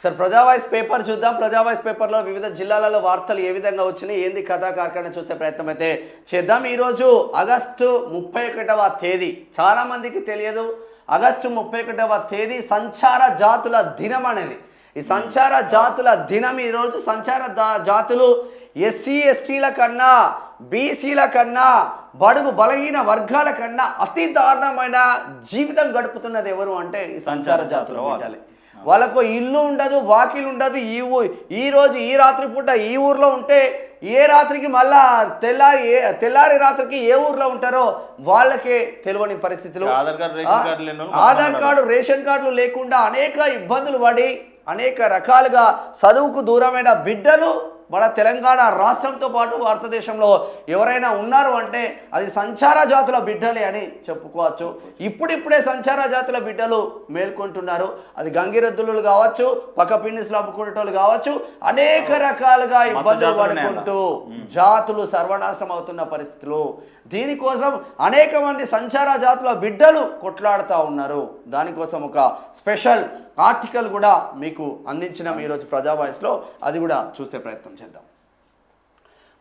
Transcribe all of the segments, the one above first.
Sir ప్రజావాయిస్ paper చూద్దాం. ప్రజావాయిస్ పేపర్లో వివిధ జిల్లాలలో వార్తలు ఏ విధంగా వచ్చినాయి, ఏంది కథా కార్ఖాన చూసే ప్రయత్నం అయితే చేద్దాం. ఈరోజు ఆగస్టు 31వ తేదీ. చాలామందికి తెలియదు, ఆగస్టు 31వ తేదీ సంచార జాతుల దినం అనేది. ఈ సంచార జాతుల దినం ఈరోజు. సంచార జాతులు ఎస్సీ ఎస్టీల కన్నా, బీసీల కన్నా, బడుగు బలహీన వర్గాల కన్నా అతి దారుణమైన జీవితం గడుపుతున్నది ఎవరు అంటే ఈ సంచార జాతుల బిడ్డలే. వాళ్ళకు ఇల్లు ఉండదు, వాకిలు ఉండదు. ఈ రోజు ఈ రాత్రి పూట ఈ ఊర్లో ఉంటే ఏ రాత్రికి మళ్ళా తెల్లారి రాత్రికి ఏ ఊర్లో ఉంటారో వాళ్ళకే తెలియని పరిస్థితులు. ఆధార్ కార్డు రేషన్ కార్డులు లేకుండా అనేక ఇబ్బందులు పడి అనేక రకాలుగా చదువుకు దూరమైన బిడ్డలు మన తెలంగాణ రాష్ట్రంతో పాటు భారతదేశంలో ఎవరైనా ఉన్నారు అంటే అది సంచార జాతుల బిడ్డలే అని చెప్పుకోవచ్చు. ఇప్పుడిప్పుడే సంచార జాతుల బిడ్డలు మేల్కొంటున్నారు. అది గంగిరెద్దులు కావచ్చు, పక్క పిన్నిస్లు అమ్ముకునేటోళ్ళు కావచ్చు, అనేక రకాలుగా ఇబ్బందులు పడుకుంటూ జాతులు సర్వనాశనం అవుతున్న పరిస్థితులు. దీనికోసం అనేక మంది సంచార జాతుల బిడ్డలు కొట్లాడుతూ ఉన్నారు. దానికోసం ఒక స్పెషల్ ఆర్టికల్ కూడా మీకు అందించినాం ఈరోజు ప్రజావాయిస్లో. అది కూడా చూసే ప్రయత్నం చేద్దాం.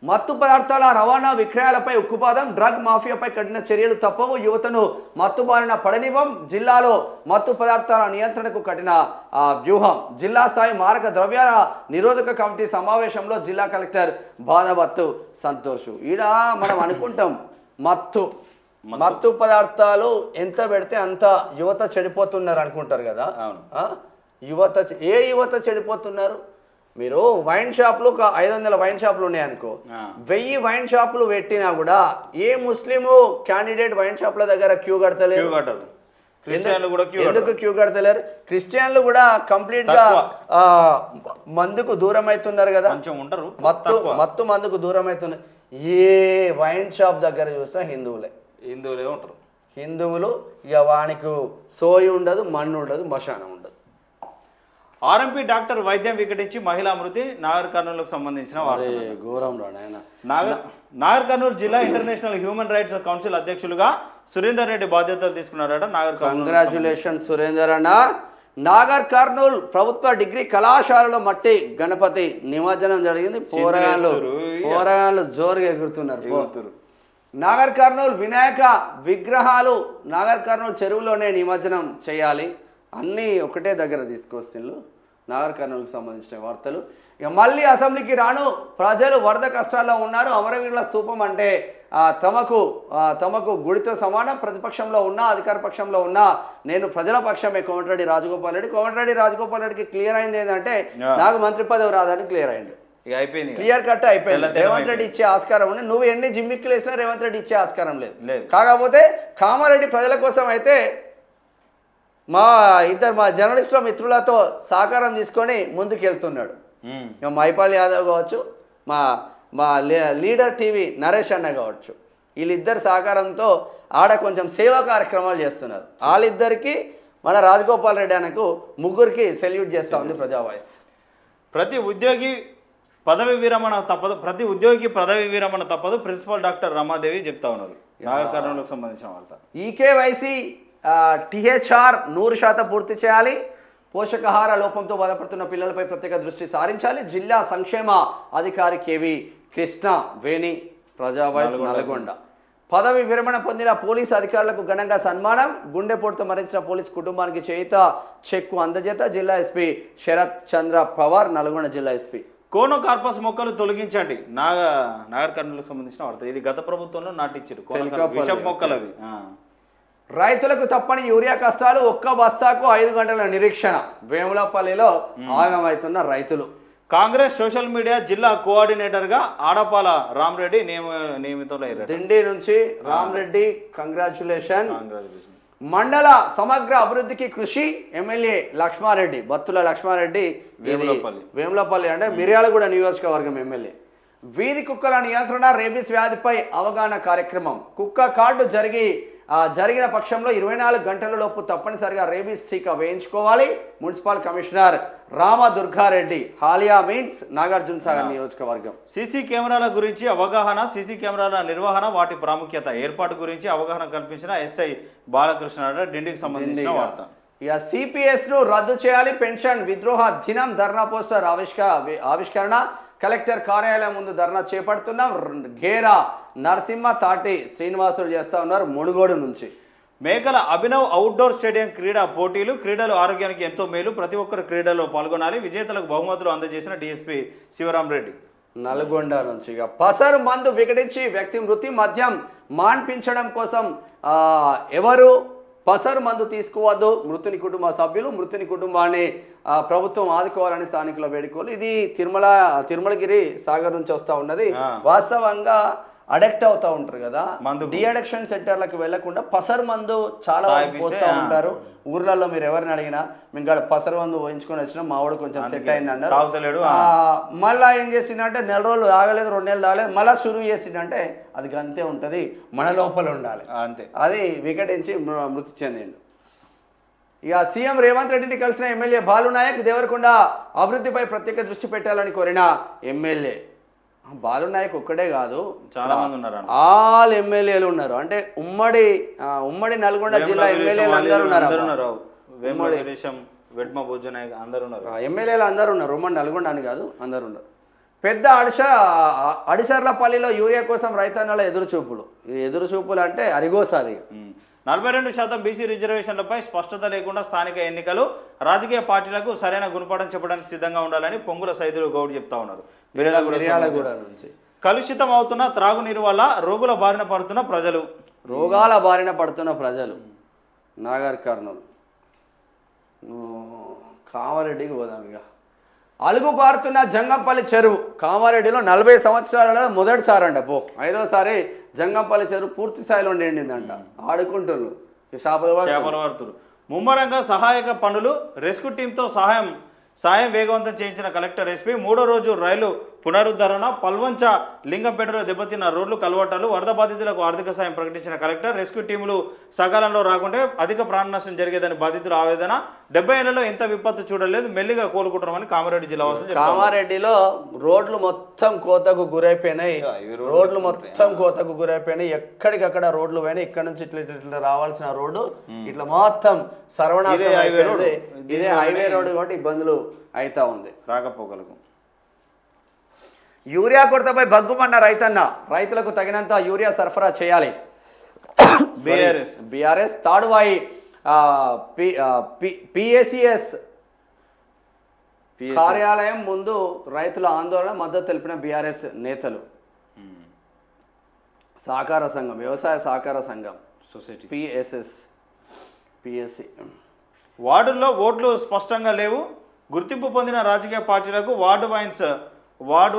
మత్తు పదార్థాల రవాణా విక్రయాలపై ఉక్కుపాదం, డ్రగ్ మాఫియాపై కఠిన చర్యలు తప్పవు, యువతను మత్తు బారిన పడనివ్వం, జిల్లాలో మత్తు పదార్థాల నియంత్రణకు కఠిన వ్యూహం. జిల్లా స్థాయి మారక ద్రవ్యాల నిరోధక కమిటీ సమావేశంలో జిల్లా కలెక్టర్ బాధబత్తు సంతోష్. ఈడ మనం అనుకుంటాం మత్తు పదార్థాలు ఎంత పెడితే అంత యువత చెడిపోతున్నారు అనుకుంటారు కదా. యువత చెడిపోతున్నారు. మీరు వైన్ షాపులు 500 వైన్ షాపులు ఉన్నాయనుకో, 1000 వైన్ షాపులు పెట్టినా కూడా ఏ ముస్లిము క్యాండిడేట్ వైన్ షాపుల దగ్గర క్యూ కడతలేరు. ఎందుకు క్యూ కడతలేరు? క్రిస్టియన్లు కూడా కంప్లీట్ గా మందుకు దూరం అవుతున్నారు కదా. మత్తు మందుకు దూరం అవుతున్నారు. ఏ వైన్ షాప్ దగ్గర చూసినా హిందువులే ఉంటారు. హిందువులు ఇక వానికి సోయి ఉండదు, మన్ను ఉండదు, మశానం ఉండదు. ఆర్ఎంపీ డాక్టర్ వైద్యం వికటించి మహిళా మృతి. నాగర్ కర్నూలుకు సంబంధించిన ఘోరం నాగర్ కర్నూలు జిల్లా ఇంటర్నేషనల్ హ్యూమన్ రైట్స్ కౌన్సిల్ అధ్యక్షులుగా సురేందర్ రెడ్డి బాధ్యతలు తీసుకున్నారట. కంగ్రాచులేషన్ సురేందర్ అన్న. నాగర్ కర్నూల్ ప్రభుత్వ డిగ్రీ కళాశాలలో మట్టి గణపతి నిమజ్జనం జరిగింది. పోరగాళ్ళు జోరుగా ఎగురుతున్నారు. నాగర్ కర్నూల్ వినాయక విగ్రహాలు నాగర్ కర్నూల్ చెరువులోనే నిమజ్జనం చేయాలి. అన్నీ ఒకటే దగ్గర తీసుకొస్తున్నారు. నాగర్ కర్నూలుకు సంబంధించిన వార్తలు. ఇక మళ్ళీ అసెంబ్లీకి రాను, ప్రజలు వరద కష్టాల్లో ఉన్నారు. అమరవీరుల స్తూపం అంటే తమకు గుడితో సమానం. ప్రతిపక్షంలో ఉన్నా అధికార పక్షంలో ఉన్నా నేను ప్రజల పక్షమే. కోమటిరెడ్డి రాజగోపాల్ రెడ్డికి క్లియర్ అయింది ఏంటంటే నాకు మంత్రి పదవి రాదని క్లియర్ అయింది. క్లియర్ కట్ అయిపోయింది. రేవంత్ రెడ్డి ఇచ్చే ఆస్కారం ఉంది. నువ్వు ఎన్ని జిమ్మిక్కులు వేసినా రేవంత్ రెడ్డి ఇచ్చే ఆస్కారం లేదు. కాకపోతే కామారెడ్డి ప్రజల కోసం అయితే మా జర్నలిస్టుల మిత్రులతో సహకారం తీసుకొని ముందుకు వెళ్తున్నాడు. మైపాల్ యాదవ్ కావచ్చు, మా లీడర్ టీవీ నరేష్ అన్న కావచ్చు, వీళ్ళిద్దరు సహకారంతో ఆడ కొంచెం సేవా కార్యక్రమాలు చేస్తున్నారు. వాళ్ళిద్దరికి మన రాజగోపాల్ రెడ్డి అన్నకు ముగ్గురికి సెల్యూట్ చేస్తూ ఉంది ప్రజావాయిస్. ప్రతి ఉద్యోగికి పదవి విరమణ తప్పదు ప్రిన్సిపల్ డాక్టర్ రమాదేవి చెప్తా ఉన్నారు. నాగర్ కర్నూలుకు సంబంధించిన వార్త. ఈకేవైసీ THR 100% పూర్తి చేయాలి. పోషకాహార లోపంతో బాధపడుతున్న పిల్లలపై ప్రత్యేక దృష్టి సారించాలి. జిల్లా సంక్షేమ అధికారి కేవి కృష్ణ వేణి. ప్రజావాయిస్ నల్గొండ. పదవి విరమణ పొందిన పోలీసు అధికారులకు ఘనంగా సన్మానం. గుండెపోటుతో మరణించిన పోలీసు కుటుంబానికి చేయుత చెక్కు అందజేత. జిల్లా ఎస్పీ శరత్ చంద్ర పవార్. నల్గొండ జిల్లా ఎస్పీ. కోనోకార్పస్ మొక్కలు తొలగించండి. నాగర్ కర్నూలుకు సంబంధించిన వార్త. ఇది గత ప్రభుత్వంలో నాటించారు విషపు మొక్కలు అవి. రైతులకు తప్పని యూరియా కష్టాలు. ఒక్క బస్తాకు 5 గంటల నిరీక్షణ. వేములపల్లిలో ఆగమవుతున్న రైతులు. కాంగ్రెస్ సోషల్ మీడియా జిల్లా కోఆర్డినేటర్గా ఆడపాల రామరెడ్డి నియమితులయ్యారు. దిండి నుంచి రామరెడ్డి కంగ్రాచులేషన్. మండల సమగ్ర అభివృద్ధికి కృషి. ఎమ్మెల్యే లక్ష్మారెడ్డి, బత్తుల లక్ష్మారెడ్డి, వేములపల్లి అంటే మిర్యాలగూడ నియోజకవర్గం ఎమ్మెల్యే. వీధి కుక్కల నియంత్రణ, రేబీస్ వ్యాధిపై అవగాహన కార్యక్రమం. కుక్క కార్డు జరిగిన పక్షంలో 24 గంటల లోపు తప్పనిసరిగా రేబీస్ టీకా వేయించుకోవాలి. Municipal commissioner Ramadurga Reddy. Haliya means Nagarjuna Sagar నియోజకవర్గం. సీసీ కెమెరాల గురించి అవగాహన, సీసీ కెమెరాల నిర్వహణ, వాటి ప్రాముఖ్యత, ఏర్పాటు గురించి అవగాహన కల్పించిన ఎస్ఐ బాలకృష్ణ డిండికి సంబంధించిన వార్త. ఇక సిపిఎస్ను రద్దు చేయాలి, పెన్షన్ విద్రోహ దినం ధర్నా పోస్టర్ ఆవిష్కరణ, కలెక్టర్ కార్యాలయం ముందు ధర్నా చేపడుతున్నాం. గేరా నరసింహ, తాటి శ్రీనివాసులు చేస్తా ఉన్నారు మునుగోడు నుంచి. మేకల అభినవ్ అవుట్డోర్ స్టేడియం క్రీడా పోటీలు, క్రీడలు ఆరోగ్యానికి ఎంతో మేలు, ప్రతి ఒక్కరు క్రీడల్లో పాల్గొనాలి, విజేతలకు బహుమతులు అందజేసిన డిఎస్పీ శివరామరెడ్డి. నల్గొండ నుంచి ఇక పసరు మందు వికటించి వ్యక్తి మృతి, మద్యం మాన్పించడం కోసం ఎవరు పసరు మందు తీసుకోవద్దు, మృతుని కుటుంబ సభ్యులు, మృతుని కుటుంబాన్ని ప్రభుత్వం ఆదుకోవాలని స్థానికుల వేడుకోలు. ఇది తిరుమలగిరి సాగర్ నుంచి వస్తూ ఉన్నది. వాస్తవంగా అడిక్ట్ అవుతూ ఉంటారు కదా, డి అడిక్షన్ సెంటర్లకు వెళ్లకుండా పసరు మందు చాలా పోస్తూ ఉంటారు. ఊర్లలో మీరు ఎవరిని అడిగినా మేము పసరు మందు పోయించుకొని వచ్చినా మావాడు కొంచెం సెట్ అయింది అన్నారు. మళ్ళా ఏం చేసిందంటే నెల రోజులు ఆగలేదు, 2 నెలలు ఆగలేదు, మళ్ళీ షురూ చేసిందంటే అది అంతే ఉంటుంది, మన లోపల ఉండాలి అంతే. అది వికటించి మృతి చెందిండు. ఇక సీఎం రేవంత్ రెడ్డిని కలిసిన ఎమ్మెల్యే బాలు నాయక్, దేవరకొండ అభివృద్ధిపై ప్రత్యేక దృష్టి పెట్టాలని కోరిన ఎమ్మెల్యే. బాలు నాయక్ ఒక్కడే కాదు, చాలా మంది ఉన్నారు, ఆల్ ఎమ్మెల్యేలు ఉన్నారు. అంటే ఉమ్మడి నల్గొండ జిల్లా ఎమ్మెల్యేలు అందరూ ఉన్నారు, ఎమ్మెల్యేలు అందరూ ఉన్నారు. ఉమ్మడి నల్గొండ అని కాదు, అందరు ఉన్నారు. పెద్ద అడిసర్లపల్లిలో యూరియా కోసం రైతన్నల ఎదురుచూపులు అంటే అరిగోసాది. 42% బీసీ రిజర్వేషన్లపై స్పష్టత లేకుండా స్థానిక ఎన్నికలు, రాజకీయ పార్టీలకు సరైన గుణపాఠం చెప్పడానికి సిద్ధంగా ఉండాలని పొంగుల సైదులు గౌడ్ చెప్తా ఉన్నారు. కలుషితం అవుతున్న త్రాగునీరు వల్ల రోగాల బారిన పడుతున్న ప్రజలు. నాగర్ కర్నూలు కామారెడ్డికి పోదాం. ఇక అలుగు పారుతున్న జంగంపల్లి చెరువు, కామారెడ్డిలో 40 సంవత్సరాలలో మొదటిసారి అంట, 5వసారి జంగంపల్లి చెరువు పూర్తి స్థాయిలో నిండిందంట. ఆడుకుంటున్నారు చేపల వర్తులు. ముమ్మరంగా సహాయక పనులు, రెస్క్యూ టీంతో సాయం వేగవంతం చేయించిన కలెక్టర్ ఎస్పీ. 3వ రోజు రైలు పునరుద్ధరణ, పల్వంచ లింగంపేటలో దెబ్బతిన్న రోడ్లు కలవటాలు, వరద బాధితులకు ఆర్థిక సాయం ప్రకటించిన కలెక్టర్. రెస్క్యూ టీములు సకాలంలో రాకుంటే అధిక ప్రాణ నష్టం జరిగేదని బాధితుల ఆవేదన. 70 ఏళ్లలో ఎంత విపత్తు చూడలేదు, మెల్లిగా కోలుకుంటున్నామని కామారెడ్డి జిల్లా వాసులు. కామారెడ్డిలో రోడ్లు మొత్తం కోతకు గురైపోయినాయి, ఎక్కడికక్కడ రోడ్లు పోయినాయి. ఇక్కడ నుంచి ఇట్లా రావాల్సిన రోడ్డు ఇట్లా మొత్తం సర్వనాశనం అయిపోయింది. ఇదే హైవే రోడ్డు కాబట్టి ఇబ్బందులు అవుతా ఉంది రాకపోకలకు. యూరియా కొరతపై భగ్గుమన్న రైతన్న, రైతులకు తగినంత యూరియా సరఫరా చేయాలి. బీఆర్ఎస్ తాడువాయి పిఎసిఎస్ కార్యాలయం ముందు రైతుల ఆందోళన, మద్దతు తెలిపిన బీఆర్ఎస్ నేతలు. సహకార సంఘం, వ్యవసాయ సహకార సంఘం సొసైటీ పిఎస్సి. వార్డుల్లో ఓట్లు స్పష్టంగా లేవు, గుర్తింపు పొందిన రాజకీయ పార్టీలకు వార్డు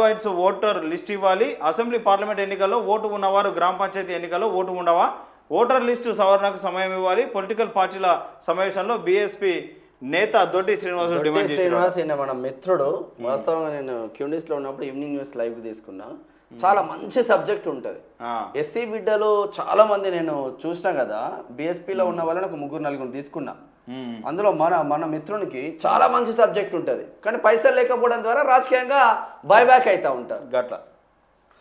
వైన్స్ ఓటర్ లిస్ట్ ఇవ్వాలి. అసెంబ్లీ పార్లమెంట్ ఎన్నికల్లో ఓటు ఉన్నవారు గ్రామ పంచాయతీ ఎన్నికల్లో ఓటు ఉండవా, ఓటర్ లిస్టు సవరణకు సమయం ఇవ్వాలి. పొలిటికల్ పార్టీల సమావేశంలో బీఎస్పీ నేత దొడ్డి శ్రీనివాస్ డిమాండ్ చేశారు. మన మిత్రుడు, వాస్తవంగా నేను క్యూనిస్లో ఉన్నప్పుడు ఈవినింగ్ న్యూస్ లైవ్ తీసుకున్నా, చాలా మంచి సబ్జెక్ట్ ఉంటుంది. ఎస్సీ బిడ్డలు చాలా మంది నేను చూసినా కదా, బీఎస్పీలో ఉన్న వాళ్ళని ఒక 3-4 తీసుకున్నా. అందులో మన మిత్రునికి చాలా మంచి సబ్జెక్ట్ ఉంటుంది, కానీ పైసలు లేకపోవడం ద్వారా రాజకీయంగా బైబ్యాక్ అవుతూ ఉంటారు. గట్ల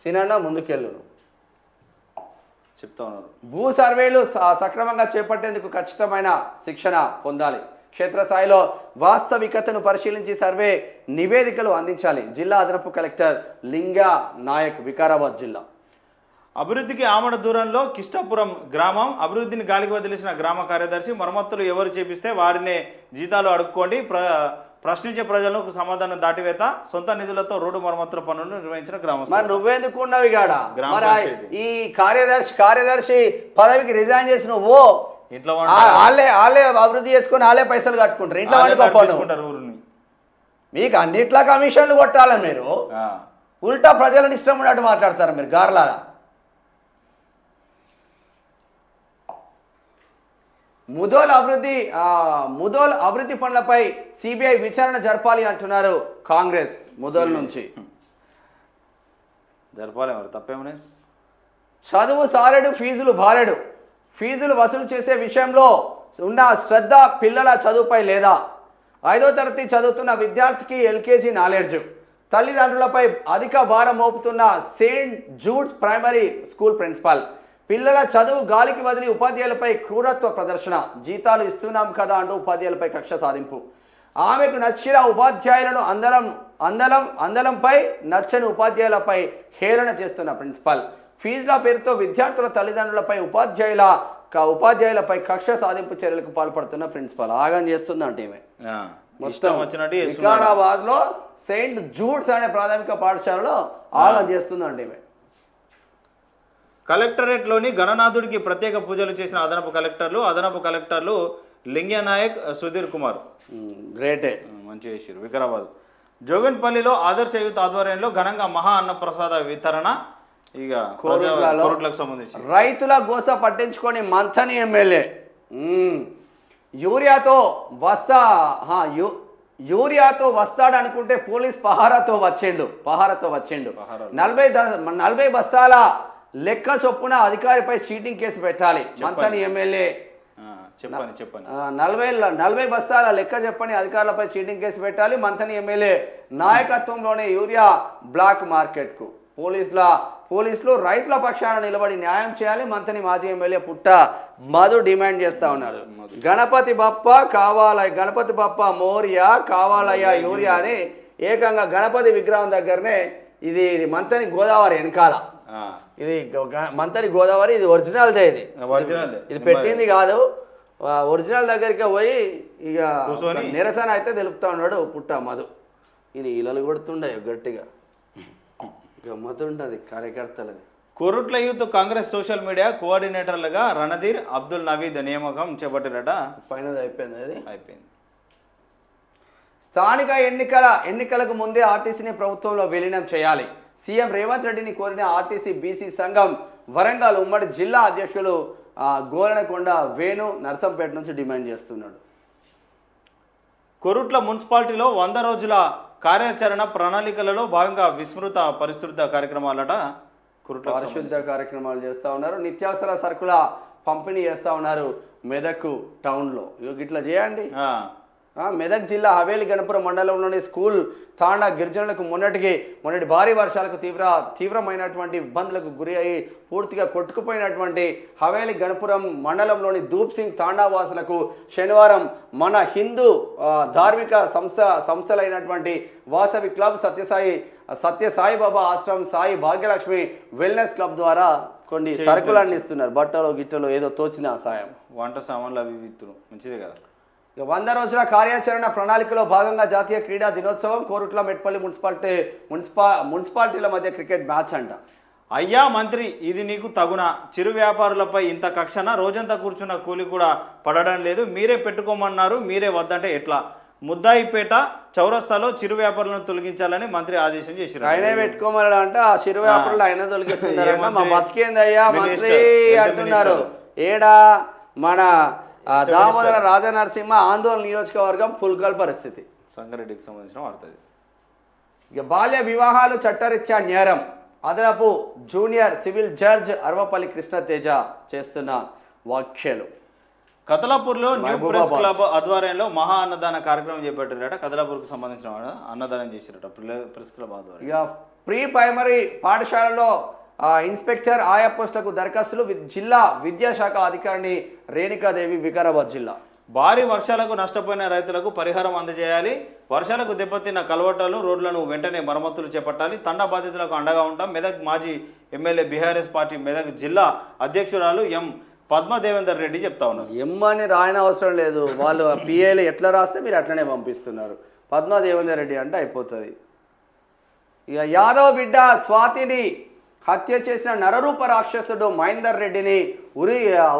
సినన్నా ముందుకెళ్ళు చెప్తా ఉన్నారు. భూ సర్వేలు సక్రమంగా చేపట్టేందుకు ఖచ్చితమైన శిక్షణ పొందాలి. క్షేత్రస్థాయిలో వాస్తవికతను పరిశీలించి సర్వే నివేదికలు అందించాలి. జిల్లా అదనపు కలెక్టర్ లింగా నాయక్, వికారాబాద్ జిల్లా. అభివృద్ధికి ఆమడ దూరంలో కిష్టాపురం గ్రామం, అభివృద్ధిని గాలికి వదిలేసిన గ్రామ కార్యదర్శి. మరమ్మతులు ఎవరు చేపిస్తే వారినే జీతాలు అడుక్కోండి, ప్రశ్నించే ప్రజలకు సమాధానం దాటివేత. సొంత నిధులతో రోడ్డు మరమ్మతుల పనులను నిర్వహించిన గ్రామం. మరి నువ్వెందుకున్నావు గాడ? ఈ కార్యదర్శి పదవికి రిజైన్ చేసిన ఇంట్లో వాళ్ళే అభివృద్ధి చేసుకుని వాళ్ళే పైసలు కట్టుకుంటారు, ఇంట్లో పండుకుంటారు ఊరిని. మీకు అన్నిట్లా కమిషన్లు కొట్టాలి, మీరు ఉల్టా ప్రజలను ఇష్టం ఉన్నట్టు మాట్లాడతారు మీరు గార్లారా. ముదోల్ అభివృద్ధి పనులపై సిబిఐ విచారణ జరపాలి అంటున్నారు కాంగ్రెస్. ముదోల్ నుంచి జరపాలి, మరి తప్పేమని. చదువు సారెడు, ఫీజులు బారెడు. ఫీజులు వసూలు చేసే విషయంలో ఉన్న శ్రద్ధ పిల్లల చదువుపై లేదా? 5వ తరగతి చదువుతున్న విద్యార్థికి ఎల్కేజీ నాలెడ్జ్. తల్లిదండ్రులపై అధిక భారం మోపుతున్న saint Jude's primary school principal. పిల్లల చదువు గాలికి వదిలి ఉపాధ్యాయులపై క్రూరత్వ ప్రదర్శన, జీతాలు ఇస్తున్నాం కదా అంటూ ఉపాధ్యాయులపై కక్ష సాధింపు. ఆమెకు నచ్చిన ఉపాధ్యాయులను అందలంపై నచ్చని ఉపాధ్యాయులపై హేళన చేస్తున్న ప్రిన్సిపల్. ఫీజుల పేరుతో విద్యార్థుల తల్లిదండ్రులపై ఉపాధ్యాయులపై కక్ష సాధింపు చర్యలకు పాల్పడుతున్న ప్రిన్సిపల్. ఆగం చేస్తుందంటే ఈమె మొత్తం వికారాబాద్ లో సెయింట్ జూడ్స్ అనే ప్రాథమిక పాఠశాలలో ఆగం చేస్తుందంటే ఈమె. కలెక్టరేట్లోని గణనాథుడికి ప్రత్యేక పూజలు చేసిన అదనపు కలెక్టర్లు లింగనాయక్, సుధీర్ కుమార్. గ్రేటే, మంచి చేసారు. వికారాబాద్ జోగన్పల్లిలో ఆదర్శ యూత్ ఆధ్వర్యంలో ఘనంగా మహా అన్నప్రసాద వితరణ. ఇక కోరుట్లకు సంబంధించి రైతుల గోస పట్టించుకొని మంథని ఎమ్మెల్యే యూరియాతో వస్తాడు అనుకుంటే పోలీస్ పహారాతో వచ్చిండు. 40 బస్తాల లెక్క చొప్పున అధికారిపై చీటింగ్ కేసు పెట్టాలి. మంథని ఎమ్మెల్యే చెప్పండి 40 బస్తాల లెక్క చెప్పని అధికారులపై చీటింగ్ కేసు పెట్టాలి. మంథని ఎమ్మెల్యే నాయకత్వంలోనే యూరియా బ్లాక్ మార్కెట్కు పోలీసులు రైతుల పక్షాన నిలబడి న్యాయం చేయాలి. మంథని మాజీ ఎమ్మెల్యే పుట్ట మధు డిమాండ్ చేస్తా ఉన్నారు. గణపతి బప్ప మోరియా కావాలయ్యా యూరియా అని ఏకంగా గణపతి విగ్రహం దగ్గరనే ఇది మంథని గోదావరి వెనకాల, ఇది మంథని గోదావరి, ఇది ఒరిజినల్దే. ఇది పెట్టింది కాదు, ఒరిజినల్ దగ్గరికి పోయి ఇక నిరసన అయితే తెలుపుతా ఉన్నాడు పుట్ట మధు. ఇది ఇళ్ళలు కొడుతుండే గట్టిగా, గమ్మతుంటది కార్యకర్తలది. Korutla youth Congress social media కోఆర్డినేటర్లుగా రణధీర్, అబ్దుల్ నవీద్ నియామకం చేపట్టినట. ఫైనల్ అయిపోయింది. అది అయిపోయింది. స్థానిక ఎన్నికలకు ముందే ఆర్టీసీని ప్రభుత్వంలో విలీనం చేయాలి. సీఎం రేవంత్ రెడ్డిని కోరిన ఆర్టీసీ బీసీ సంఘం వరంగల్ ఉమ్మడి జిల్లా అధ్యక్షులు గోలనకొండ వేణు నర్సంపేట నుంచి డిమాండ్ చేస్తున్నాడు. కోరుట్ల మున్సిపాలిటీలో 100 రోజుల కార్యాచరణ ప్రణాళికలలో భాగంగా పరిశుద్ధ కార్యక్రమాలట. పరిశుద్ధ కార్యక్రమాలు చేస్తూ ఉన్నారు. నిత్యావసర సరుకుల పంపిణీ చేస్తూ ఉన్నారు మెదక్ టౌన్లో. ఇట్లా చేయండి. మెదక్ జిల్లా హవేలి గణపురం మండలంలోని స్కూల్ తాండా గిరిజనులకు మొన్నటి భారీ వర్షాలకు తీవ్రమైనటువంటి ఇబ్బందులకు గురి అయి పూర్తిగా కొట్టుకుపోయినటువంటి హవేలి గణపురం మండలంలోని దూప్ సింగ్ తాండా వాసులకు శనివారం మన హిందూ ధార్మిక సంస్థలైనటువంటి వాసవి క్లబ్, సత్యసాయిబాబా ఆశ్రమం, సాయి భాగ్యలక్ష్మి వెల్నెస్ క్లబ్ ద్వారా కొన్ని సరుకులు అందిస్తున్నారు. బట్టలు గిట్టలు ఏదో తోచిన సాయం, వంట సామాన్లు అవి మంచిదే కదా. 100 రోజుల కార్యాచరణ ప్రణాళికలో భాగంగా జాతీయ క్రీడా దినోత్సవం. కోరుట్ల మెట్పల్లి మున్సిపాలిటీల మధ్య క్రికెట్ మ్యాచ్ అంట. అయ్యా మంత్రి, ఇది నీకు తగునా? చిరు వ్యాపారులపై ఇంత కక్షణ? రోజంతా కూర్చున్న కూలి కూడా పడడం లేదు. మీరే పెట్టుకోమన్నారు, మీరే వద్దంటే ఎట్లా? ముద్దాయిపేట చౌరస్తాలో చిరు వ్యాపారులను తొలగించాలని మంత్రి ఆదేశం చేశారు. ఆయనే పెట్టుకోమన్నాడు అంట. ఆ చిరు వ్యాపారులు ఆయన తొలగిస్తున్నారు. మా బతికేంది అయ్యా మంత్రి అంటున్నారు. ఏడా మన దామోదర రాజనరసింహ ఆందోళన నియోజకవర్గం పుల్కల్ పరిస్థితి. సంగారెడ్డికి సంబంధించిన వార్త. ఇక బాల్య వివాహాలు చట్టరీత్యా నేరం. అదనపు junior civil judge Arvapalli Krishna Teja చేస్తున్న వ్యాఖ్యలు. కదలాపూర్లో న్యూ ప్రెస్ క్లబ్ ఆధ్వర్యంలో మహా అన్నదాన కార్యక్రమం చేపట్టారట. కదలాపూర్కు సంబంధించిన అన్నదానం చేశారట ప్రెస్ క్లబ్ ఆధ్వర్యంలో. ఇక ప్రీ ప్రైమరీ పాఠశాలలో ఇన్స్పెక్టర్ ఆయా పోస్టులకు దరఖాస్తులు. జిల్లా విద్యాశాఖ అధికారిని రేణుకాదేవి. వికారాబాద్ జిల్లా భారీ వర్షాలకు నష్టపోయిన రైతులకు పరిహారం అందజేయాలి. వర్షాలకు దెబ్బతిన్న కలవటాలు, రోడ్లను వెంటనే మరమ్మతులు చేపట్టాలి. తండా బాధితులకు అండగా ఉంటాం. మెదక్ మాజీ ఎమ్మెల్యే బీఆర్ఎస్ పార్టీ మెదక్ జిల్లా అధ్యక్షురాలు ఎం పద్మదేవేందర్ రెడ్డి చెప్తా ఉన్నారు. ఎం అని రాయన అవసరం లేదు, వాళ్ళు పిఏలు ఎట్లా రాస్తే మీరు అట్లనే పంపిస్తున్నారు. పద్మదేవేందర్ రెడ్డి అంటే అయిపోతుంది. ఇక యాదవ్ బిడ్డ స్వాతిని హత్య చేసిన నరరూప రాక్షసుడు మహేందర్ రెడ్డిని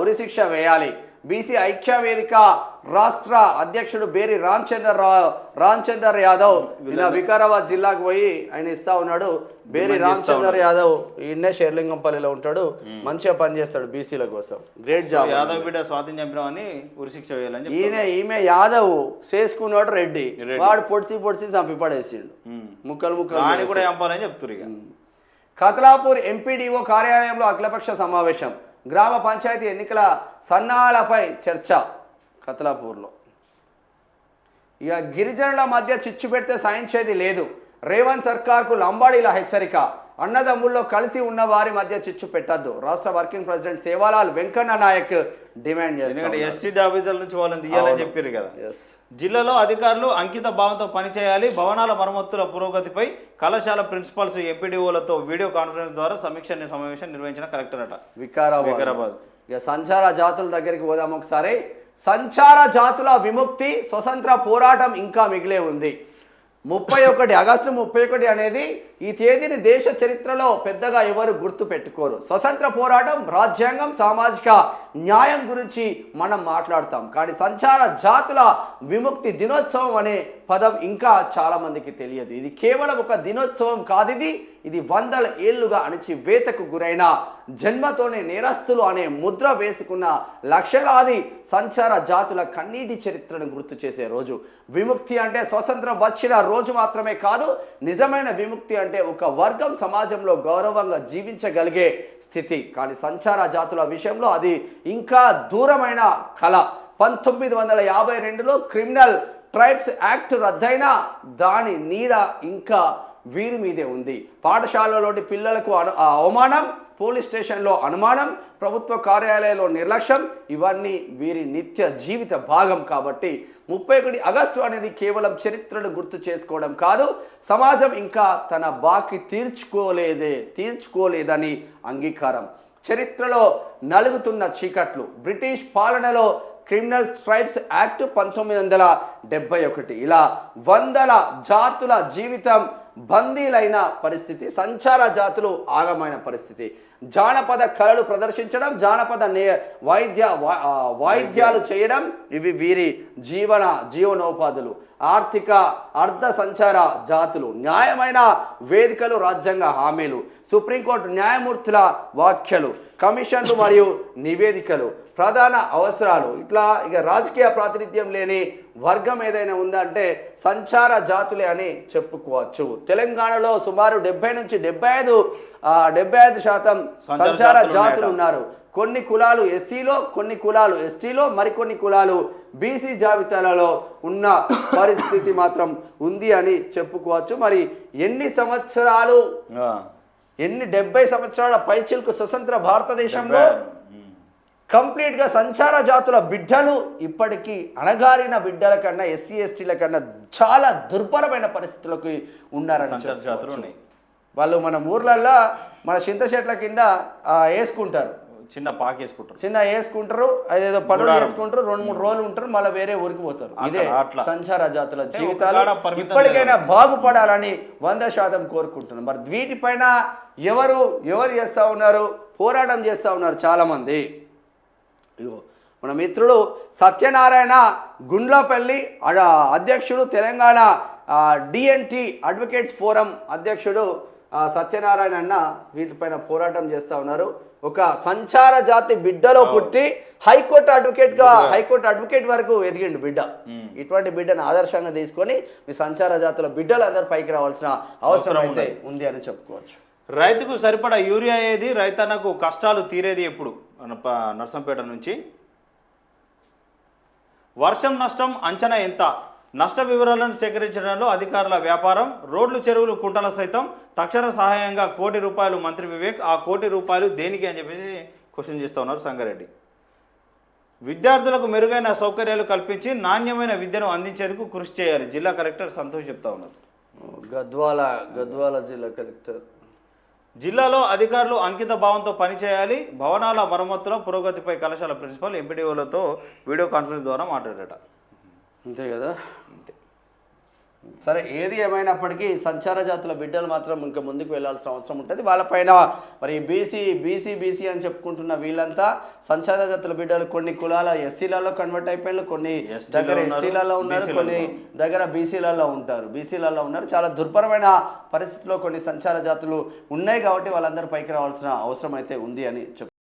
ఉరిశిక్ష వేయాలి. బీసీ ఐక్య వేదిక రాష్ట్ర అధ్యక్షుడు బేరి రామచందర్ యాదవ్ ఇలా వికారాబాద్ జిల్లాకు పోయి ఆయన ఇస్తా ఉన్నాడు. బేరి రామచందర్ యాదవ్ ఈయనే షేర్లింగంపల్లిలో ఉంటాడు. మంచిగా పనిచేస్తాడు బీసీల కోసం. Great job. యాదవ్ బిడ్డ స్వాతిని చంపినామని ఉరిశిక్ష వేయాలని ఈమె యాదవ్ చేసుకున్నాడు రెడ్డి. వాడు పొడిచి చంపి పడేసిండు. ముక్కలు కూడా చంపాలని చెప్తున్నారు. ఖతలాపూర్ ఎంపీడీఓ కార్యాలయంలో అఖిలపక్ష సమావేశం. గ్రామ పంచాయతీ ఎన్నికల సన్నాహాలపై చర్చ ఖతలాపూర్లో. ఇక గిరిజనుల మధ్య చిచ్చు పెడితే సాయించేది లేదు. రేవంత్ సర్కార్కు లంబాడీల హెచ్చరిక. అన్నదమ్ముల్లో కలిసి ఉన్న వారి మధ్య చిచ్చు పెట్టద్దు. రాష్ట్ర working president Sevalal Venkanna Nayak demand ఎందుకంటే చేస్తారు. ఎస్టీ జాబితాల నుంచి వాళ్ళని తీయాలని చెప్పారు కదా. జిల్లాలో అధికారులు అంకిత భావంతో పనిచేయాలి. భవనాల మరమ్మతుల పురోగతిపై కళాశాల ప్రిన్సిపాల్స్ ఎంపీడీఓలతో వీడియో కాన్ఫరెన్స్ ద్వారా సమావేశం నిర్వహించిన కలెక్టర్ అట వికారాబాద్. ఇక సంచార జాతుల దగ్గరికి పోదాం ఒకసారి. సంచార జాతుల విముక్తి స్వతంత్ర పోరాటం ఇంకా మిగిలే ఉంది. 31 ఆగస్టు 31 అనేది ఈ తేదీని దేశ చరిత్రలో పెద్దగా ఎవరు గుర్తు పెట్టుకోరు. స్వతంత్ర పోరాటం, రాజ్యాంగం, సామాజిక న్యాయం గురించి మనం మాట్లాడతాం. కానీ సంచార జాతుల విముక్తి దినోత్సవం అనే పదం ఇంకా చాలా మందికి తెలియదు. ఇది కేవలం ఒక దినోత్సవం కాదు, ఇది వందల ఏళ్లుగా అణచివేతకు గురైన, జన్మతోనే నేరస్తులు అనే ముద్ర వేసుకున్న లక్షలాది సంచార జాతుల కన్నీటి చరిత్రను గుర్తు చేసే రోజు. విముక్తి అంటే స్వతంత్రం వచ్చిన రోజు మాత్రమే కాదు, నిజమైన విముక్తి అంటే ఒక వర్గం సమాజంలో గౌరవంగా జీవించగలిగే స్థితి. కానీ సంచార జాతుల విషయంలో అది ఇంకా దూరమైన కళ. 1952లో క్రిమినల్ ట్రైబ్స్ యాక్ట్ రద్దయిన దాని నీడ ఇంకా వీరి మీదే ఉంది. పాఠశాలలోని పిల్లలకు అవమానం, పోలీస్ స్టేషన్లో అనుమానం, ప్రభుత్వ కార్యాలయంలో నిర్లక్ష్యం, ఇవన్నీ వీరి నిత్య జీవిత భాగం. కాబట్టి 31 ఆగస్టు అనేది కేవలం చరిత్రను గుర్తు చేసుకోవడం కాదు, సమాజం ఇంకా తన బాకీ తీర్చుకోలేదని అంగీకారం. చరిత్రలో నలుగుతున్న చీకట్లు. బ్రిటిష్ పాలనలో క్రిమినల్ ట్రైబ్స్ యాక్ట్ 1971, ఇలా వందల జాతుల జీవితం బందీలైన పరిస్థితి, సంచార జాతులు ఆగమైన పరిస్థితి. జానపద కళలు ప్రదర్శించడం, జానపద వాయిద్యాలు చేయడం, ఇవి వీరి జీవనోపాధులు. ఆర్థిక అర్ధ సంచార జాతులు. న్యాయమైన వేదికలు, రాజ్యాంగ హామీలు, సుప్రీంకోర్టు న్యాయమూర్తుల వ్యాఖ్యలు, కమిషన్లు మరియు నివేదికలు, ప్రధాన అవసరాలు. ఇట్లా ఇక రాజకీయ ప్రాతినిధ్యం లేని వర్గం ఏదైనా ఉందంటే సంచార జాతులే అని చెప్పుకోవచ్చు. తెలంగాణలో సుమారు 70 నుంచి 75% సంచార జాతులు ఉన్నారు. కొన్ని కులాలు ఎస్సీలో, కొన్ని కులాలు ఎస్టీలో, మరికొన్ని కులాలు బీసీ జాబితాలలో ఉన్న పరిస్థితి మాత్రం ఉంది అని చెప్పుకోవచ్చు. మరి ఎన్ని 70 సంవత్సరాల పైచిల్కు స్వతంత్ర భారతదేశంలో కంప్లీట్గా సంచార జాతుల బిడ్డలు ఇప్పటికీ అణగారిన బిడ్డల కన్నా, ఎస్సీ ఎస్టీల కన్నా చాలా దుర్భరమైన పరిస్థితులకు ఉన్నారని. వాళ్ళు మన ఊర్లల్లో మన చింత చెట్ల కింద వేసుకుంటారు, చిన్న వేసుకుంటారు, అదేదో పనులు వేసుకుంటారు, 2-3 రోజులు ఉంటారు, మళ్ళీ వేరే ఊరికి పోతారు. ఇదే సంచార జాతుల జీవితాలు. ఇప్పటికైనా బాగుపడాలని 100% కోరుకుంటున్నారు. మరి వీటిపైన ఎవరు చేస్తూ ఉన్నారు, పోరాటం చేస్తూ ఉన్నారు చాలా మంది. మన మిత్రుడు సత్యనారాయణ గుండ్లపల్లి అధ్యక్షుడు, తెలంగాణ డిఎన్టీ అడ్వకేట్స్ ఫోరం అధ్యక్షుడు సత్యనారాయణ అన్న వీటిపైన పోరాటం చేస్తూ ఉన్నారు. ఒక సంచార జాతి బిడ్డలో పుట్టి హైకోర్టు అడ్వకేట్ వరకు ఎదిగిండు బిడ్డ. ఇటువంటి బిడ్డను ఆదర్శంగా తీసుకొని మీ సంచార జాతుల బిడ్డలు అందరూ పైకి రావాల్సిన అవసరం అయితే ఉంది అని చెప్పుకోవచ్చు. రైతుకు సరిపడా యూరియా ఏది, రైతన్నకు కష్టాలు తీరేది ఎప్పుడు? నర్సంపేట నుంచి. వర్షం నష్టం అంచనా ఎంత? నష్ట వివరాలను సేకరించడంలో అధికారుల వ్యాపారం. రోడ్లు, చెరువులు, కుంటల సైతం తక్షణ సహాయంగా ₹1 కోటి మంత్రి వివేక్. ఆ ₹1 కోటి దేనికి అని చెప్పేసి క్వశ్చన్ చేస్తూ ఉన్నారు సంగారెడ్డి. విద్యార్థులకు మెరుగైన సౌకర్యాలు కల్పించి నాణ్యమైన విద్యను అందించేందుకు కృషి చేయాలి. జిల్లా కలెక్టర్ సంతోష్ చెప్తా ఉన్నారు. గద్వాల జిల్లా కలెక్టర్. జిల్లాలో అధికారులు అంకిత భావంతో పనిచేయాలి. భవనాల మరమ్మతుల పురోగతిపై కళాశాల ప్రిన్సిపల్ ఎంపీడీఓలతో వీడియో కాన్ఫరెన్స్ ద్వారా మాట్లాడారట. అంతే కదా. అంతే. సరే, ఏది ఏమైనప్పటికీ సంచార జాతుల బిడ్డలు మాత్రం ఇంకా ముందుకు వెళ్లాల్సిన అవసరం ఉంటుంది. వాళ్ళపైన మరి బీసీ అని చెప్పుకుంటున్న వీళ్ళంతా సంచార జాతుల బిడ్డలు కొన్ని కులాల ఎస్సీలలో కన్వర్ట్ అయిపోయారు, కొన్ని దగ్గర ఎస్టీలలో ఉన్నారు, కొన్ని దగ్గర బీసీలలో ఉన్నారు. చాలా దుర్భరమైన పరిస్థితిలో కొన్ని సంచార జాతులు ఉన్నాయి కాబట్టి వాళ్ళందరూ పైకి రావాల్సిన అవసరం అయితే ఉంది అని